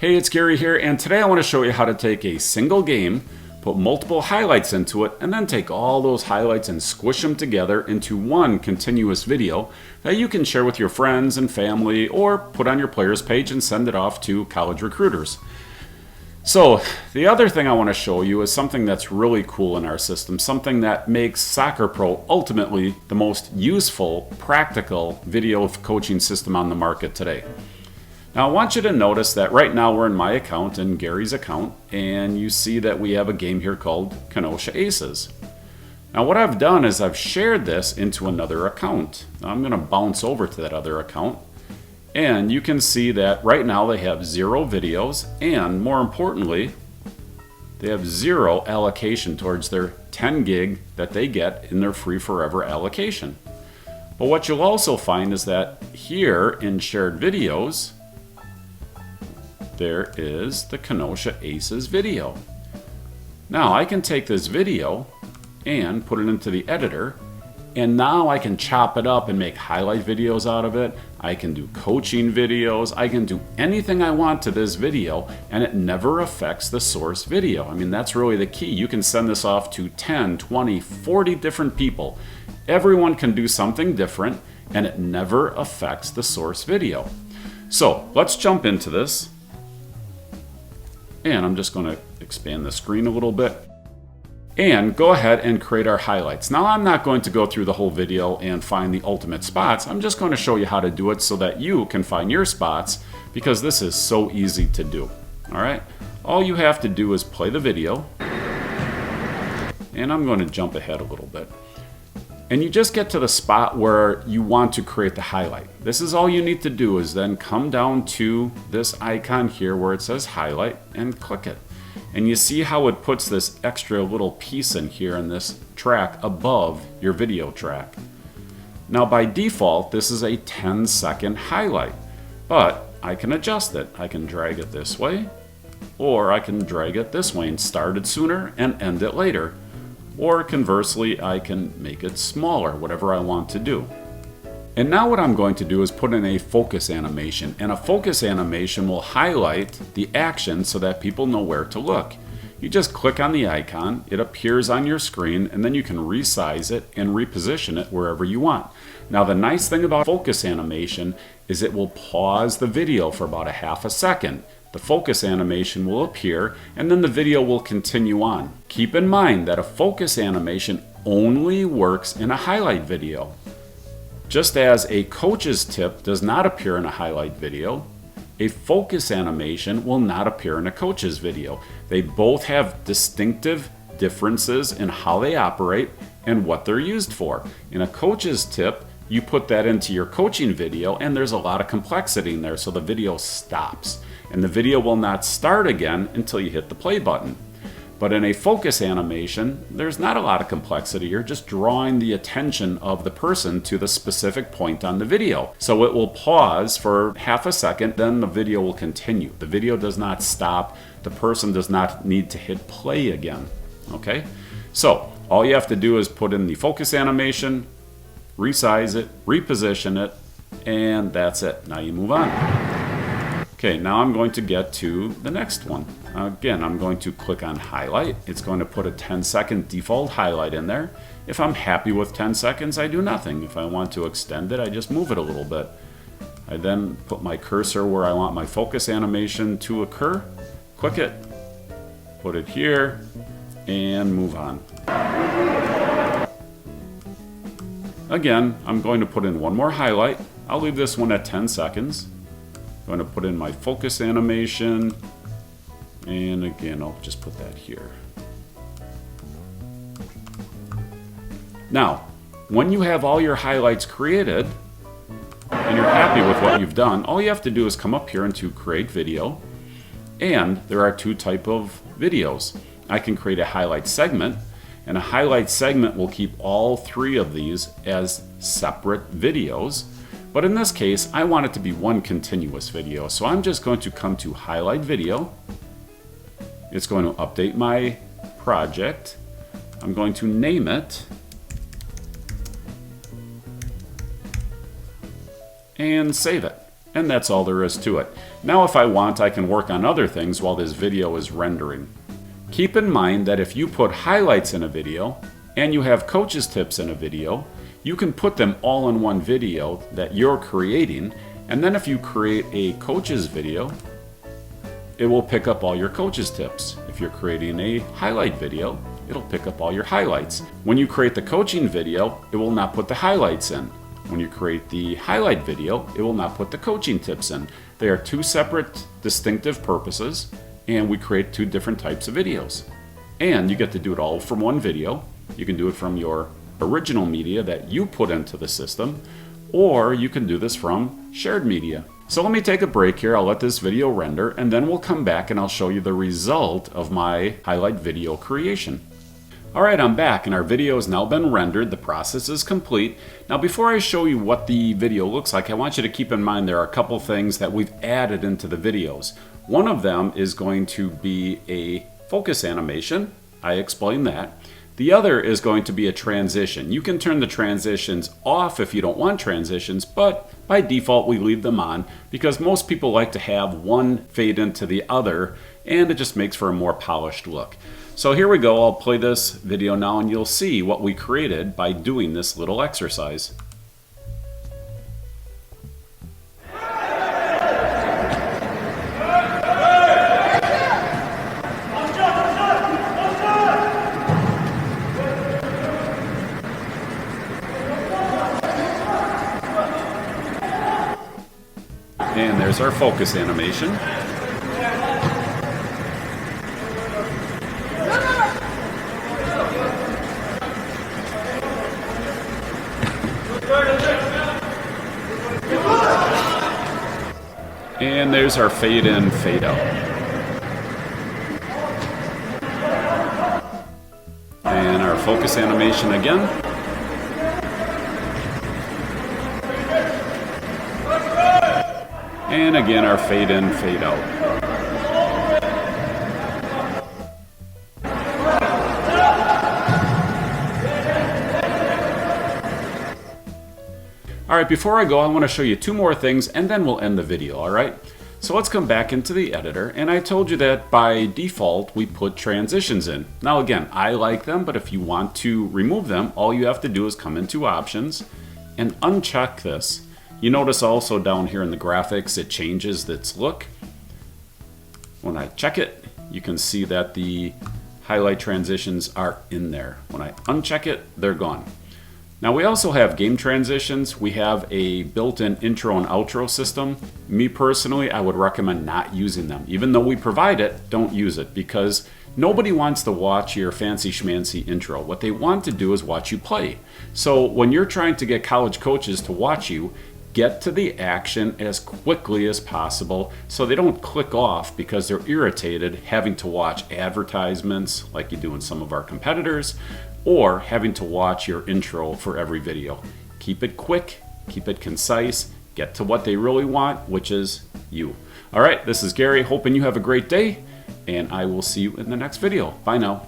Hey, it's Gary here, and today I want to show you how to take a single game, put multiple highlights into it, and then take all those highlights and squish them together into one continuous video that you can share with your friends and family or put on your players page and send it off to college recruiters. So the other thing I want to show you is something that's really cool in our system, something that makes Soccer Pro ultimately the most useful, practical video coaching system on the market today. Now I want you to notice that right now we're in my account and Gary's account, and you see that we have a game here called Kenosha Aces. Now what I've done is I've shared this into another account. Now I'm going to bounce over to that other account, and you can see that right now they have 0 videos, and more importantly, they have 0 allocation towards their 10 gig that they get in their free forever allocation. But what you'll also find is that here in shared videos, there is the Kenosha Aces video. Now I can take this video and put it into the editor, and now I can chop it up and make highlight videos out of it. I can do coaching videos. I can do anything I want to this video, and it never affects the source video. I mean, that's really the key. You can send this off to 10, 20, 40 different people. Everyone can do something different, and it never affects the source video. So let's jump into this. And I'm just going to expand the screen a little bit and go ahead and create our highlights. Now I'm not going to go through the whole video and find the ultimate spots. I'm just going to show you how to do it so that you can find your spots, because this is so easy to do. All right, all you have to do is play the video, and I'm going to jump ahead a little bit. And you just get to the spot where you want to create the highlight. This is all you need to do, is then come down to this icon here where it says highlight and click it. And you see how it puts this extra little piece in here in this track above your video track. Now by default, this is a 10-second highlight, but I can adjust it. I can drag it this way, or I can drag it this way and start it sooner and end it later. Or conversely, I can make it smaller, whatever I want to do. And now what I'm going to do is put in a focus animation, and a focus animation will highlight the action so that people know where to look. You just click on the icon, it appears on your screen, and then you can resize it and reposition it wherever you want. Now the nice thing about focus animation is it will pause the video for about a half a second. The focus animation will appear, and then the video will continue on. Keep in mind that a focus animation only works in a highlight video. Just as a coach's tip does not appear in a highlight video, a focus animation will not appear in a coach's video. They both have distinctive differences in how they operate and what they're used for. In a coach's tip, you put that into your coaching video, and there's a lot of complexity in there, so the video stops. And the video will not start again until you hit the play button. But in a focus animation, there's not a lot of complexity. You're just drawing the attention of the person to the specific point on the video. So it will pause for half a second, then the video will continue. The video does not stop. The person does not need to hit play again. Okay? So all you have to do is put in the focus animation, resize it, reposition it, and that's it. Now you move on. Okay, now I'm going to get to the next one. Again, I'm going to click on highlight. It's going to put a 10-second default highlight in there. If I'm happy with 10 seconds, I do nothing. If I want to extend it, I just move it a little bit. I then put my cursor where I want my focus animation to occur, click it, put it here, and move on. Again, I'm going to put in one more highlight. I'll leave this one at 10 seconds. I'm going to put in my focus animation, and again I'll just put that here. Now when you have all your highlights created and you're happy with what you've done, all you have to do is come up here into create video, and there are 2 types of videos. I can create a highlight segment, and a highlight segment will keep all 3 of these as separate videos. But in this case, I want it to be one continuous video. So I'm just going to come to highlight video. It's going to update my project. I'm going to name it. And save it. And that's all there is to it. Now if I want, I can work on other things while this video is rendering. Keep in mind that if you put highlights in a video and you have coaches tips in a video, you can put them all in one video that you're creating, and then if you create a coaches video, it will pick up all your coaches tips. If you're creating a highlight video, it'll pick up all your highlights. When you create the coaching video, it will not put the highlights in. When you create the highlight video, it will not put the coaching tips in. They are two separate, distinctive purposes, and we create two different types of videos. And you get to do it all from one video. You can do it from your original media that you put into the system, or you can do this from shared media. So let me take a break here, I'll let this video render, and then we'll come back and I'll show you the result of my highlight video creation. Alright, I'm back and our video has now been rendered. The process is complete. Now before I show you what the video looks like, I want you to keep in mind there are a couple things that we've added into the videos. One of them is going to be a focus animation. I explained that. The other is going to be a transition. You can turn the transitions off if you don't want transitions, but by default we leave them on because most people like to have one fade into the other and it just makes for a more polished look. So here we go, I'll play this video now and you'll see what we created by doing this little exercise. And there's our focus animation. And there's our fade in, fade out. And our focus animation again. And again our fade in, fade out. Alright, before I go, I want to show you two more things and then we'll end the video, alright? So let's come back into the editor, and I told you that by default we put transitions in. Now again, I like them, but if you want to remove them, all you have to do is come into options and uncheck this. You notice also down here in the graphics it changes its look. When I check it, you can see that the highlight transitions are in there. When I uncheck it, they're gone. Now we also have game transitions. We have a built-in intro and outro system. Me personally, I would recommend not using them. Even though we provide it, don't use it because nobody wants to watch your fancy schmancy intro. What they want to do is watch you play. So when you're trying to get college coaches to watch you, get to the action as quickly as possible so they don't click off because they're irritated having to watch advertisements like you do in some of our competitors, or having to watch your intro for every video. Keep it quick, keep it concise, get to what they really want, which is you. All right, this is Gary, hoping you have a great day, and I will see you in the next video. Bye now.